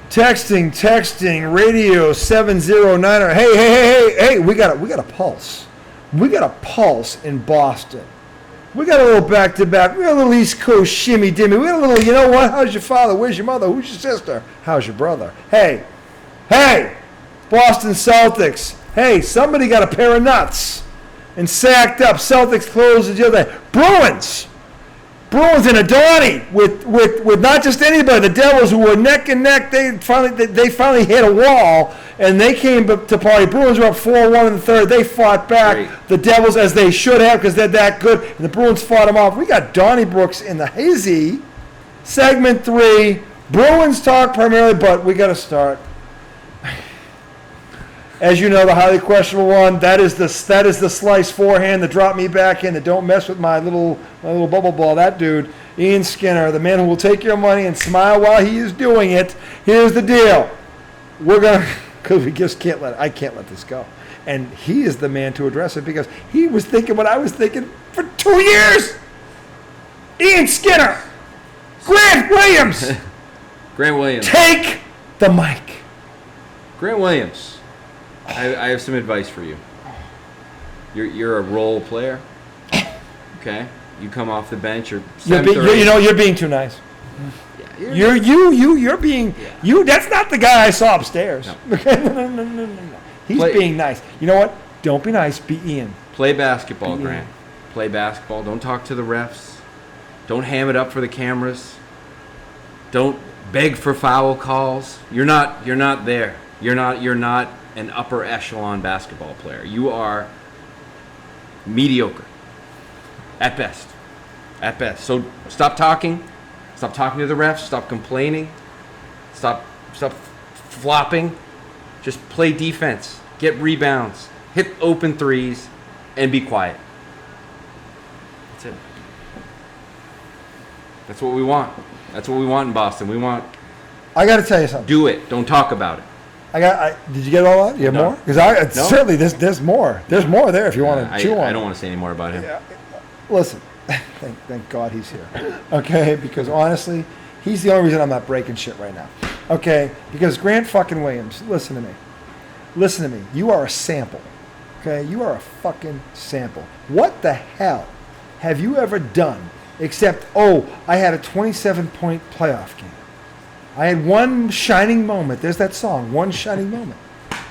Texting, radio 709. Hey, we got a pulse. We got a pulse in Boston. We got a little back-to-back. We got a little East Coast shimmy-dimmy. We got a little, you know what? How's your father? Where's your mother? Who's your sister? How's your brother? Hey, Boston Celtics. Hey, somebody got a pair of nuts and sacked up. Celtics closes the other day. Bruins in a Donnie with not just anybody. The Devils, who were neck and neck, they finally hit a wall, and they came to party. Bruins were up 4-1 in the third. They fought back. Great. The Devils, as they should have, because they're that good, and the Bruins fought them off. We got Donniebrooks in the hazy. Segment 3. Bruins talk primarily, but we got to start. As you know, the highly questionable one, that is the slice forehand, the drop me back in, the don't mess with my little bubble ball. That dude, Ian Skinner, the man who will take your money and smile while he is doing it. Here's the deal. We're going to, because we just I can't let this go. And he is the man to address it, because he was thinking what I was thinking for 2 years. Ian Skinner. Grant Williams. Take the mic. Grant Williams. I have some advice for you. You're a role player, okay? You come off the bench. You're being too nice. Yeah, you're being you. That's not the guy I saw upstairs. No. No. He's being nice. You know what? Don't be nice. Be Ian. Play basketball, Grant. Play basketball. Don't talk to the refs. Don't ham it up for the cameras. Don't beg for foul calls. You're not there. You're not an upper echelon basketball player. You are mediocre at best. So stop talking to the refs, stop complaining, stop flopping. Just play defense, get rebounds, hit open threes, and be quiet. That's it. That's what we want. That's what we want in Boston. I got to tell you something. Do it. Don't talk about it. Did you get all that? You have more? Because certainly there's more. There's more there if you want to chew on it. I don't want to say any more about him. Yeah. Listen, thank God he's here. Okay? Because honestly, he's the only reason I'm not breaking shit right now. Okay? Because Grant fucking Williams, listen to me. You are a sample. Okay? You are a fucking sample. What the hell have you ever done except, I had a 27-point playoff game. I had one shining moment. There's that song, One Shining Moment.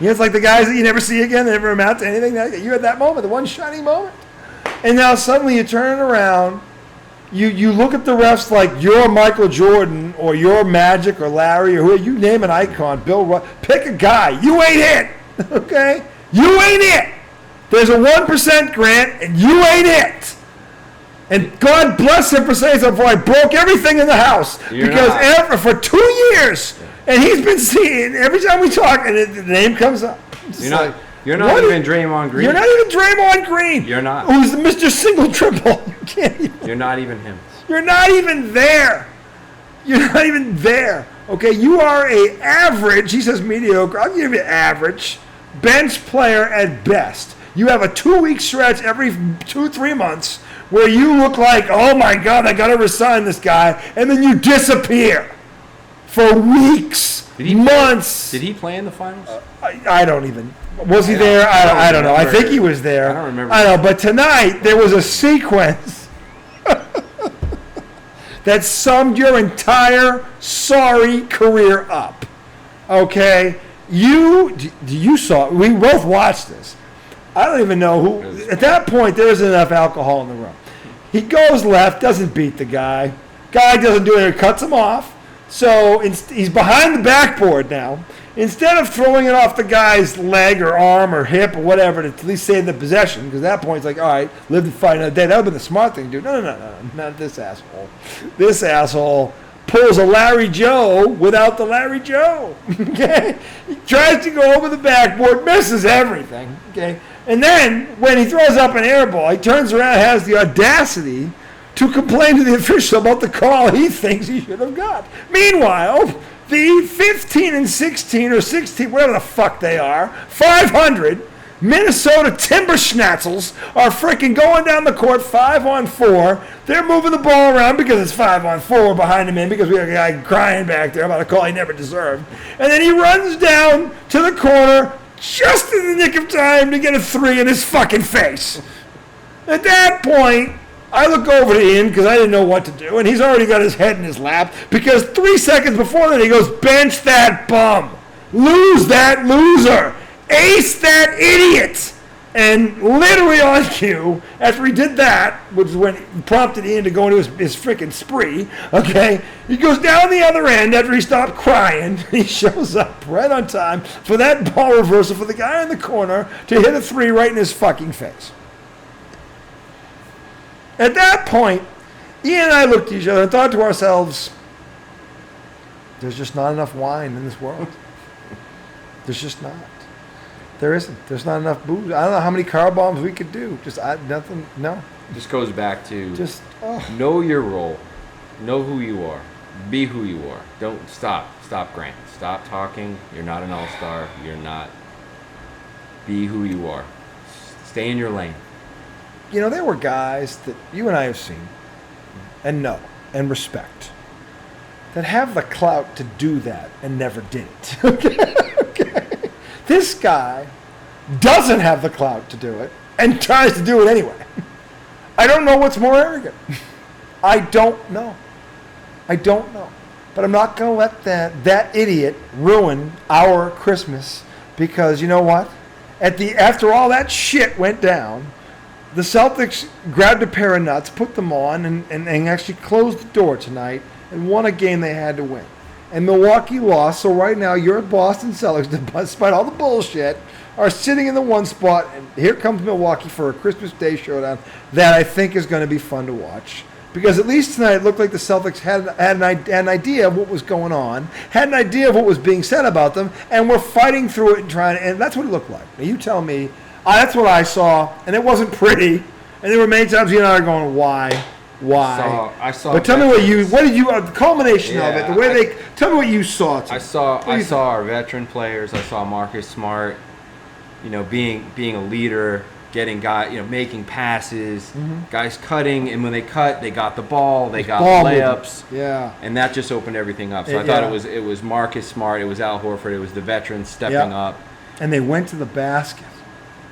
You know, it's like the guys that you never see again, they never amount to anything. You had that moment, the one shining moment. And now suddenly you turn it around. You look at the refs like you're Michael Jordan or you're Magic or Larry or who you name an icon, Bill Russ. Pick a guy. You ain't it. Okay? You ain't it. There's a 1% Grant, and you ain't it. And God bless him for saying something before I broke everything in the house. For 2 years, and he's been seeing every time we talk, and the name comes up. You're not even Draymond Green. You're not even Draymond Green. You're not. Who's the Mr. Single Triple? You can't even. You're not even him. You're not even there. You're not even there. Okay, you are a average. He says mediocre. I'll give you average bench player at best. You have a 2-week stretch every 2-3 months where you look like, oh my God, I got to resign this guy, and then you disappear for weeks, months. Did he play in the finals? I don't even. Was he there? I don't know. I think he was there. I don't remember. I know, but tonight there was a sequence that summed your entire sorry career up. Okay? You saw, we both watched this. I don't even know who. At that point, there isn't enough alcohol in the room. He goes left, doesn't beat the guy. Guy doesn't do anything, cuts him off. So he's behind the backboard now. Instead of throwing it off the guy's leg or arm or hip or whatever to at least save the possession, because at that point it's like, all right, live to fight another day. That would have been the smart thing to do. No, not this asshole. This asshole pulls a Larry Joe without the Larry Joe. Okay? He tries to go over the backboard, misses everything. Okay? And then, when he throws up an air ball, he turns around and has the audacity to complain to the official about the call he thinks he should have got. Meanwhile, the 15 and 16 or 16, whatever the fuck they are, 500, Minnesota Timberschnatzels are freaking going down the court 5-on-4. They're moving the ball around because it's 5-on-4. We're behind him in because we have a guy crying back there about a call he never deserved. And then he runs down to the corner just in the nick of time to get a 3 in his fucking face. At that point, I look over to Ian because I didn't know what to do, and he's already got his head in his lap because 3 seconds before that he goes, bench that bum. Lose that loser. Ace that idiot. And literally on cue, after he did that, which is when he prompted Ian to go into his freaking spree, okay, he goes down the other end after he stopped crying. He shows up right on time for that ball reversal for the guy in the corner to hit a 3 right in his fucking face. At that point, Ian and I looked at each other and thought to ourselves, there's just not enough wine in this world. There's just not. There isn't. There's not enough booze. I don't know how many car bombs we could do. Nothing. No. Just goes back to oh. Know your role. Know who you are. Be who you are. Don't stop. Stop, Grant. Stop talking. You're not an all-star. You're not. Be who you are. Stay in your lane. You know, there were guys that you and I have seen and know and respect that have the clout to do that and never did it. Okay. This guy doesn't have the clout to do it and tries to do it anyway. I don't know what's more arrogant. I don't know. But I'm not going to let that idiot ruin our Christmas because you know what? After all that shit went down, the Celtics grabbed a pair of nuts, put them on, and actually closed the door tonight and won a game they had to win. And Milwaukee lost, so right now your Boston Celtics, despite all the bullshit, are sitting in the one spot, and here comes Milwaukee for a Christmas Day showdown that I think is going to be fun to watch. Because at least tonight it looked like the Celtics had an idea of what was going on, had an idea of what was being said about them, and were fighting through it and that's what it looked like. Now you tell me, that's what I saw, and it wasn't pretty, and there were many times you and I are going, why? I saw. But tell me what did you, the culmination of it, tell me what you saw. I saw our veteran players. I saw Marcus Smart, being a leader, getting making passes, guys cutting, and when they cut, they got the ball, they got layups, and that just opened everything up. So I thought it was Marcus Smart, it was Al Horford, it was the veterans stepping up, and they went to the basket.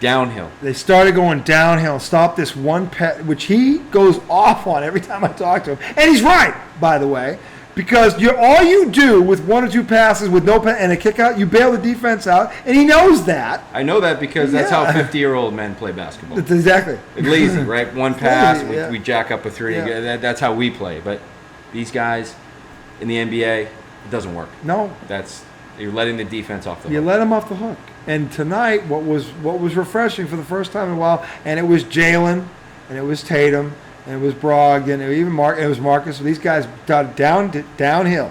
Downhill. They started going downhill. Stop this one pet, which he goes off on every time I talk to him. And he's right, by the way, because all you do with 1 or 2 passes with no and a kick out, you bail the defense out, and he knows that. I know that because that's how 50-year-old men play basketball. That's exactly. It's lazy, right? One pass, lazy, we jack up a 3. Yeah. That's how we play. But these guys in the NBA, it doesn't work. No. You're letting the defense off the hook. You let them off the hook. And tonight, what was refreshing for the first time in a while, and it was Jalen, and it was Tatum, and it was Brogdon, and it was Marcus. These guys got downhill.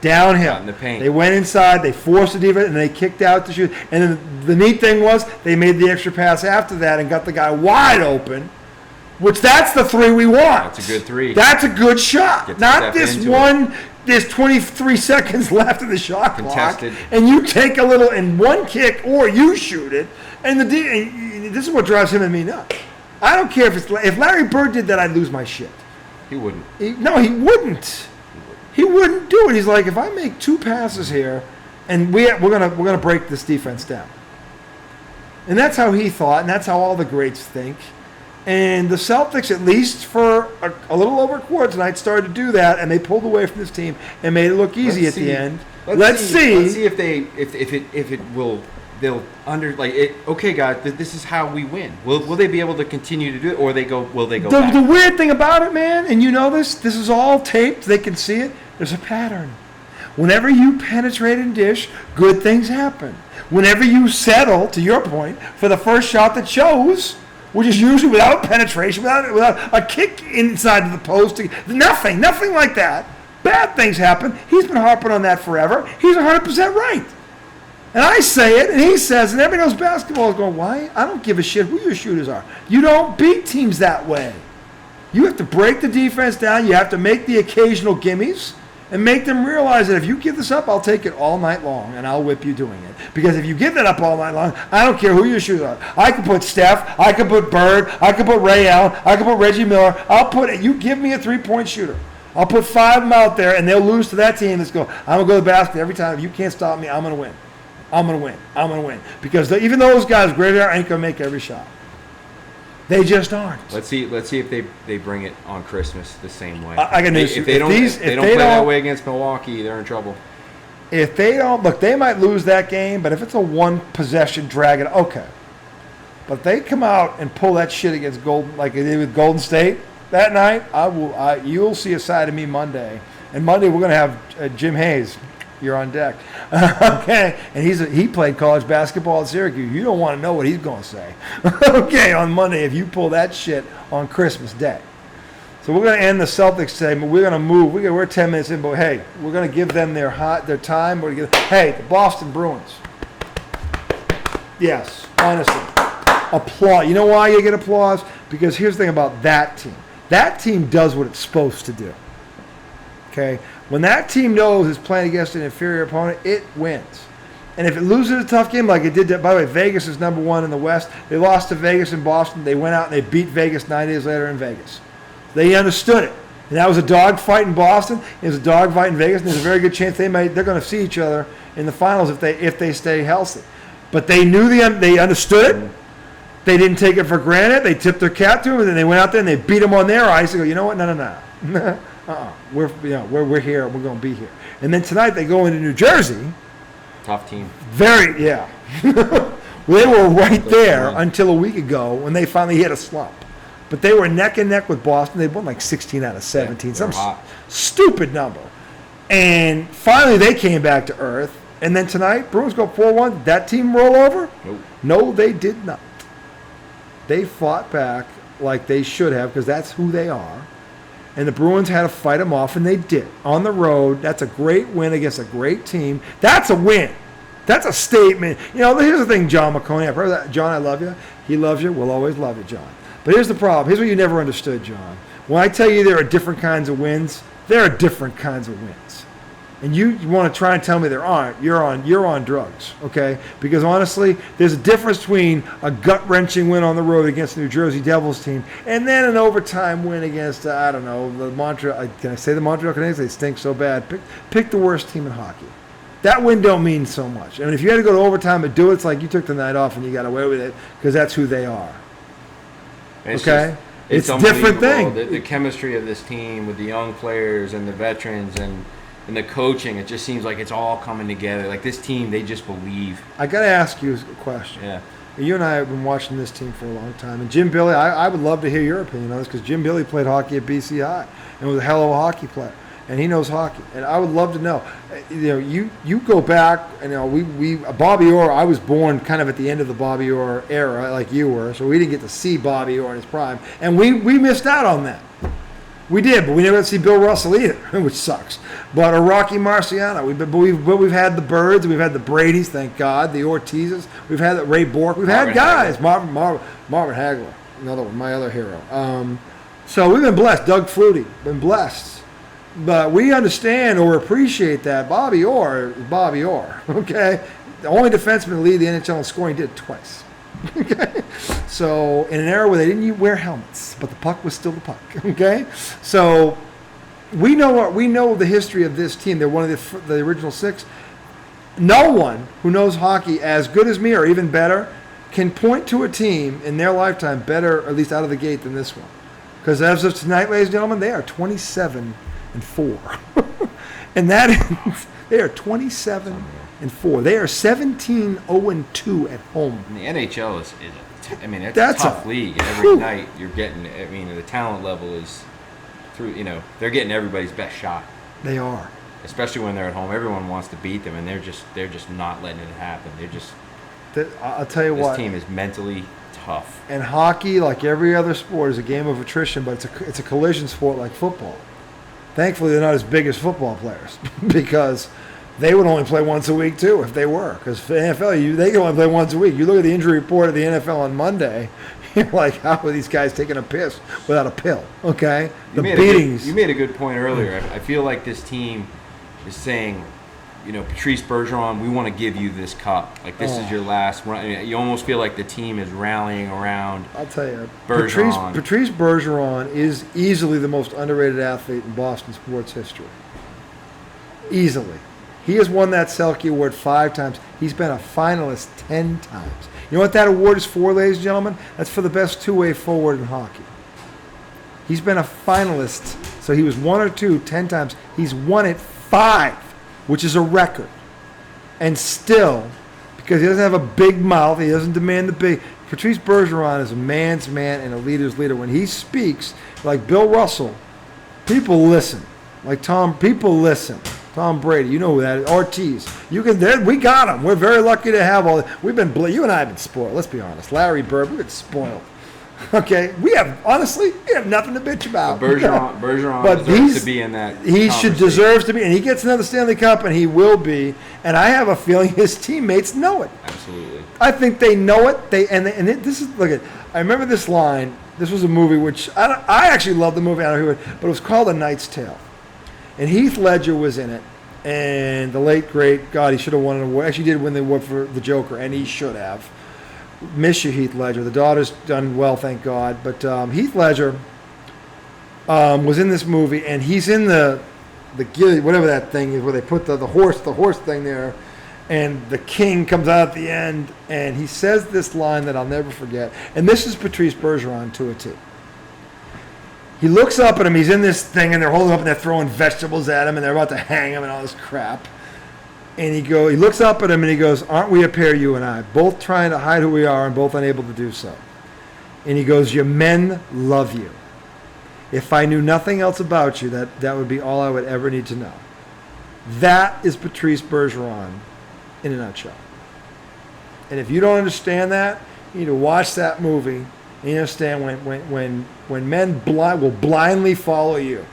Got in the paint. They went inside, they forced the defense, and they kicked out to shoot. And then the neat thing was they made the extra pass after that and got the guy wide open, which that's the 3 we want. That's a good 3. That's a good shot. Not this one. It. There's 23 seconds left in the shot Contested. clock, and you take a little in one kick, or you shoot it, and this is what drives him and me nuts. I don't care if Larry Bird did that, I'd lose my shit. He wouldn't. He wouldn't. He wouldn't do it. He's like, if I make 2 passes here, and we're gonna break this defense down, and that's how he thought, and that's how all the greats think. And the Celtics, at least for a little over a quarter tonight, started to do that, and they pulled away from this team and made it look easy at the end. Let's see. Let's see if it will. They'll okay, guys, this is how we win. Will they be able to continue to do it, or will they go back? The weird thing about it, man, and you know this is all taped. They can see it. There's a pattern. Whenever you penetrate and dish, good things happen. Whenever you settle, to your point, for the first shot that shows, which is usually without penetration, without a kick inside of the post. Nothing like that. Bad things happen. He's been harping on that forever. He's 100% right. And I say it, and he says, and everybody knows basketball is going, why? I don't give a shit who your shooters are. You don't beat teams that way. You have to break the defense down. You have to make the occasional gimmies. and make them realize that if you give this up, I'll take it all night long, and I'll whip you doing it. Because if you give that up all night long, I don't care who your shoes are. I can put Steph, I can put Bird, I can put Ray Allen, I can put Reggie Miller. You give me a three-point shooter. I'll put 5 of them out there, and they'll lose to that team that's going, I'm going to go to the basket every time. If you can't stop me, I'm going to win. I'm going to win. I'm going to win. Because even those guys, great ain't going to make every shot. They just aren't. Let's see if they bring it on Christmas the same way. I can if they don't play that way against Milwaukee, they're in trouble. If they don't, look, they might lose that game, but if it's a one-possession drag, okay. But if they come out and pull that shit against Golden, like they did with Golden State that night, you'll see a side of me Monday. And Monday we're going to have Jim Hayes. You're on deck. Okay. And he played college basketball at Syracuse. You don't want to know what he's going to say. Okay, on Monday if you pull that shit on Christmas Day. So we're going to end the Celtics segment. We're going to move. We're 10 minutes in, but hey, we're going to give them their time. Hey, the Boston Bruins. Yes, honestly. Applause. You know why you get applause? Because here's the thing about that team. That team does what it's supposed to do. Okay? When that team knows it's playing against an inferior opponent, it wins. And if it loses a tough game like it did, by the way, Vegas is number 1 in the West. They lost to Vegas in Boston. They went out and they beat Vegas 9 days later in Vegas. They understood it. And that was a dogfight in Boston. It was a dogfight in Vegas. And there's a very good chance they're going to see each other in the finals if they stay healthy. But they knew they understood it. They didn't take it for granted. They tipped their cap to him, and then they went out there and they beat him on their ice. They go, you know what? No. We're here. We're going to be here. And then tonight they go into New Jersey. Tough team. They were right there until a week ago when they finally hit a slump. But they were neck and neck with Boston. They won like 16 out of 17. Some stupid number. And finally they came back to earth. And then tonight, Bruins go 4-1. Did that team roll over? Nope. No, they did not. They fought back like they should have because that's who they are. And the Bruins had to fight them off, and they did. On the road, that's a great win against a great team. That's a win. That's a statement. You know, here's the thing, John McConey. I've heard that. John, I love you. He loves you. We'll always love you, John. But here's the problem. Here's what you never understood, John. When I tell you there are different kinds of wins, there are different kinds of wins. And you want to try and tell me there aren't. You're on drugs, okay? Because honestly, there's a difference between a gut-wrenching win on the road against the New Jersey Devils team and then an overtime win against, I don't know, the Montreal. Can I say the Montreal Canadiens? They stink so bad. Pick the worst team in hockey. That win don't mean so much. I mean, if you had to go to overtime and do it, it's like you took the night off and you got away with it because that's who they are. Okay? It's a different thing. The chemistry of this team with the young players and the veterans and the coaching, it just seems like it's all coming together. Like this team, they just believe. I got to ask you a question. Yeah. You and I have been watching this team for a long time. And Jim Billy, I would love to hear your opinion on this because Jim Billy played hockey at BCI and was a hell of a hockey player. And he knows hockey. And I would love to know. You know, you go back, and, you know, we Bobby Orr, I was born kind of at the end of the Bobby Orr era like you were, so we didn't get to see Bobby Orr in his prime. And we missed out on that. We did, but we never got to see Bill Russell either, which sucks. But a Rocky Marciano. We've had the Birds, we've had the Bradys, thank God, the Ortizes, we've had the Ray Bork, we've had guys. Marvin Hagler, another one, my other hero. So we've been blessed. Doug Flutie, been blessed. But we understand or appreciate that Bobby Orr is Bobby Orr, okay? The only defenseman to lead the NHL in scoring did it twice. Okay, so in an era where they didn't wear helmets, but the puck was still the puck. Okay, so we know the history of this team. They're one of the original 6. No one who knows hockey as good as me or even better can point to a team in their lifetime better, at least out of the gate, than this one. Because as of tonight, ladies and gentlemen, they are 27-4, and that is they are 27-4. They are 17-0-2 at home. And the NHL is it's a tough league. And every night you're getting, the talent level is through, they're getting everybody's best shot. They are. Especially when they're at home. Everyone wants to beat them, and they're just not letting it happen. I'll tell you what. This team is mentally tough. And hockey, like every other sport, is a game of attrition, but it's a collision sport like football. Thankfully, they're not as big as football players because they would only play once a week, too, if they were. Because for the NFL, they can only play once a week. You look at the injury report of the NFL on Monday, you're like, how are these guys taking a piss without a pill? Okay? The beatings. You made a good point earlier. I feel like this team, is saying, Patrice Bergeron, we want to give you this cup. Like, this is your last run. You almost feel like the team is rallying around. I'll tell you, Bergeron. Patrice Bergeron is easily the most underrated athlete in Boston sports history. Easily. He has won that Selke Award 5 times. He's been a finalist 10 times. You know what that award is for, ladies and gentlemen? That's for the best two-way forward in hockey. He's been a finalist, so he was 1 or 2 10 times. He's won it 5, which is a record. And still, because he doesn't have a big mouth, he doesn't demand the big. Patrice Bergeron is a man's man and a leader's leader. When he speaks, like Bill Russell, people listen. Like people listen. Tom Brady, you know who that is. Ortiz. We got him. We're very lucky to have all. You and I have been spoiled. Let's be honest. Larry Bird, we've been spoiled. Okay, we have nothing to bitch about. Bergeron deserves to be in that. Deserves to be, and he gets another Stanley Cup, and he will be. And I have a feeling his teammates know it. Absolutely. I think they know it. I remember this line. This was a movie which I actually loved the movie. I don't know who but it was called A Knight's Tale. And Heath Ledger was in it, and the late, great, God, he should have won an award. Actually, he did win the award for The Joker, and he should have. Miss you, Heath Ledger. The daughter's done well, thank God. But Heath Ledger was in this movie, and he's in the whatever that thing is, where they put the horse thing there, and the king comes out at the end, and he says this line that I'll never forget. And this is Patrice Bergeron to a T. He looks up at him, he's in this thing, and they're holding up and they're throwing vegetables at him, and they're about to hang him and all this crap. And he looks up at him and he goes, "Aren't we a pair, you and I, both trying to hide who we are and both unable to do so?" And he goes, "Your men love you. If I knew nothing else about you, that would be all I would ever need to know." That is Patrice Bergeron in a nutshell. And if you don't understand that, you need to watch that movie. And you understand when men will blindly follow you,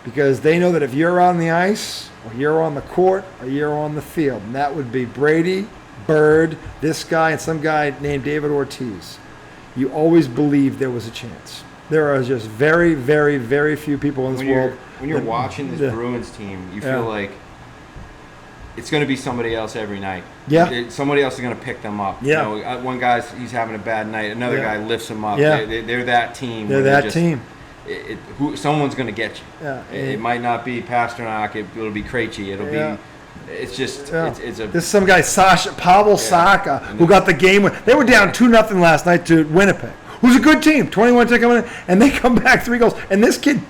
because they know that if you're on the ice or you're on the court or you're on the field, and that would be Brady, Bird, this guy, and some guy named David Ortiz, you always believed there was a chance. There are just very, very, very few people in this world. When you're watching this Bruins team, you feel like it's going to be somebody else every night. Yeah. Somebody else is going to pick them up. Yeah. One guy's he's having a bad night. Another guy lifts him up. Yeah. They're that team. They're that team. Someone's going to get you. Yeah. It might not be Pasternak. It'll be Krejci. It'll be. It's just. Yeah. It's a. There's some guy Pavel Saka who got the game. They were down 2-0 last night to Winnipeg, who's a good team. 21 to come in, and they come back 3 goals. And this kid,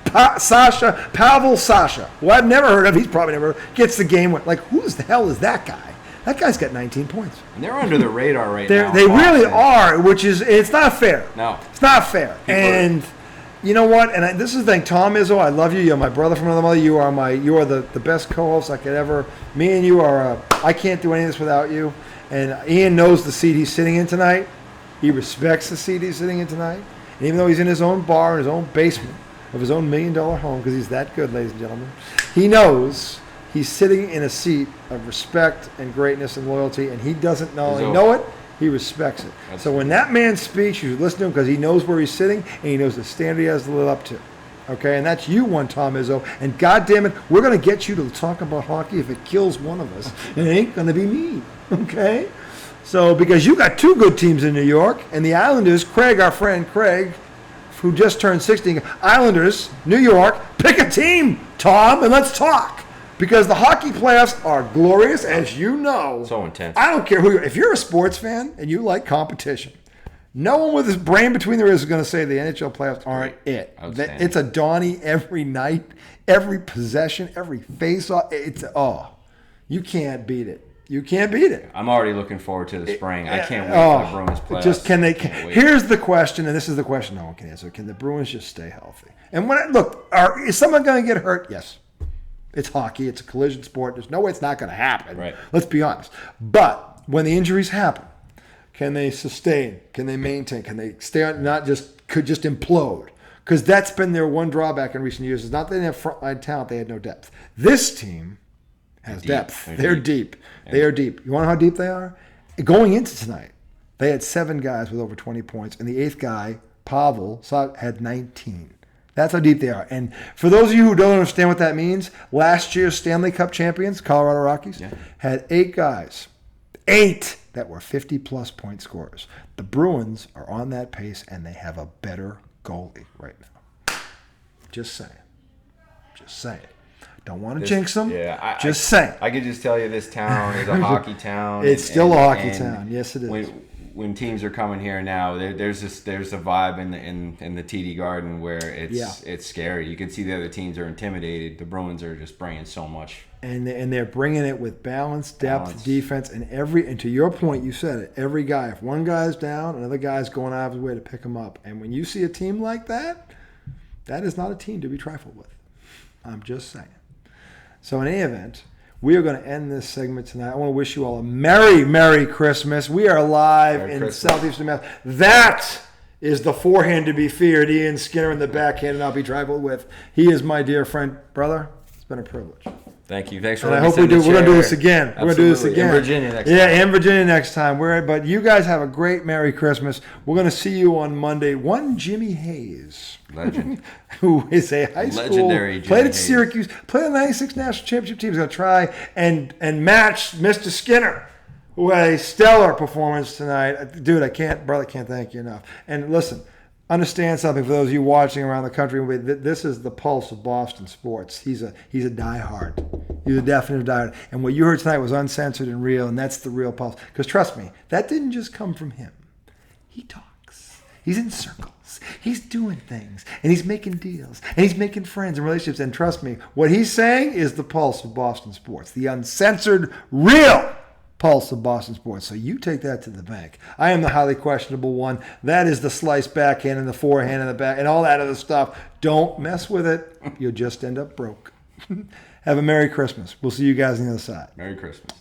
Pavel Sasha, who I've never heard of, he's probably never heard, gets the game. Like, who the hell is that guy? That guy's got 19 points. And they're under the radar right now. They really are, it's not fair. No. It's not fair. And you know what? And this is the thing, Tom Izzo, I love you. You're my brother from another mother. You are the best co-host I could ever. Me and you are. I can't do any of this without you. And Ian knows the seat he's sitting in tonight. He respects the seat he's sitting in tonight. And even though he's in his own bar, in his own basement of his own $1 million home, because he's that good, ladies and gentlemen, he knows he's sitting in a seat of respect and greatness and loyalty, and he doesn't not only know it, he respects it. Absolutely. So when that man speaks, you should listen to him, because he knows where he's sitting and he knows the standard he has to live up to. Okay, and that's you, one Tom Izzo. And God damn it, we're going to get you to talk about hockey if it kills one of us. It ain't going to be me. Okay? So because you got 2 good teams in New York, and the Islanders, Craig, our friend Craig, who just turned 16, Islanders, New York, pick a team, Tom, and let's talk. Because the hockey playoffs are glorious, as you know. So intense. I don't care who you are. If you're a sports fan and you like competition, no one with his brain between their ears is going to say the NHL playoffs aren't it. It's a Donnie every night, every possession, every face-off. You can't beat it. You can't beat it. I'm already looking forward to the spring. I can't wait for the Bruins playoffs. Here's the question, and this is the question no one can answer. Can the Bruins just stay healthy? And is someone going to get hurt? Yes. It's hockey. It's a collision sport. There's no way it's not going to happen. Right. Let's be honest. But when the injuries happen, can they sustain? Can they maintain? Can they stay on? Could just implode? Because that's been their one drawback in recent years. It's not that they didn't have frontline talent. They had no depth. This team has depth. They're deep. They are deep. You want to know how deep they are? Going into tonight, they had 7 guys with over 20 points, and the 8th guy, Pavel, had 19. That's how deep they are. And for those of you who don't understand what that means, last year's Stanley Cup champions, Colorado Rockies, had 8 guys. 8 that were 50-plus point scorers. The Bruins are on that pace, and they have a better goalie right now. Just saying. Just saying. Don't want to jinx them. Yeah, just saying. I could just tell you this town is a hockey town. It's still a hockey town. Yes, it is. When teams are coming here now, there's a vibe in the TD Garden where it's scary. You can see the other teams are intimidated. The Bruins are just bringing so much. And they're bringing it with balance, depth, defense, and to your point, you said it. Every guy, if one guy's down, another guy's going out of his way to pick him up. And when you see a team like that, that is not a team to be trifled with. I'm just saying. So in any event, we are going to end this segment tonight. I want to wish you all a Merry, Merry Christmas. We are live in Southeastern Mass. That is the forehand to be feared, Ian Skinner, in the backhand, and I'll be trifled with. He is my dear friend, brother. It's been a privilege. Thank you. Thanks for and letting I me hope sit in the we're going to do chair. this again. Absolutely. We're going to do this again. In Virginia next time. Yeah, in Virginia next time. But you guys have a great Merry Christmas. We're going to see you on Monday. One Jimmy Hayes. Legend. Who is a high school. Legendary Jimmy played at Hayes. Syracuse. Played in the 96 National Championship team. He's going to try and match Mr. Skinner, who had a stellar performance tonight. Dude, I can't thank you enough. And listen, understand something for those of you watching around the country. This is the pulse of Boston sports. He's a diehard. He's a definite diehard. And what you heard tonight was uncensored and real, and that's the real pulse. Because trust me, that didn't just come from him. He talks. He's in circles. He's doing things. And he's making deals. And he's making friends and relationships. And trust me, what he's saying is the pulse of Boston sports. The uncensored, real pulse of Boston sports. So you take that to the bank. I am the highly questionable one. That is the slice backhand and the forehand and the back and all that other stuff. Don't mess with it. You'll just end up broke. Have a Merry Christmas. We'll see you guys on the other side. Merry Christmas.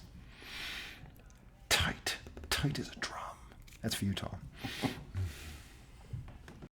Tight as a drum. That's for you, Tom.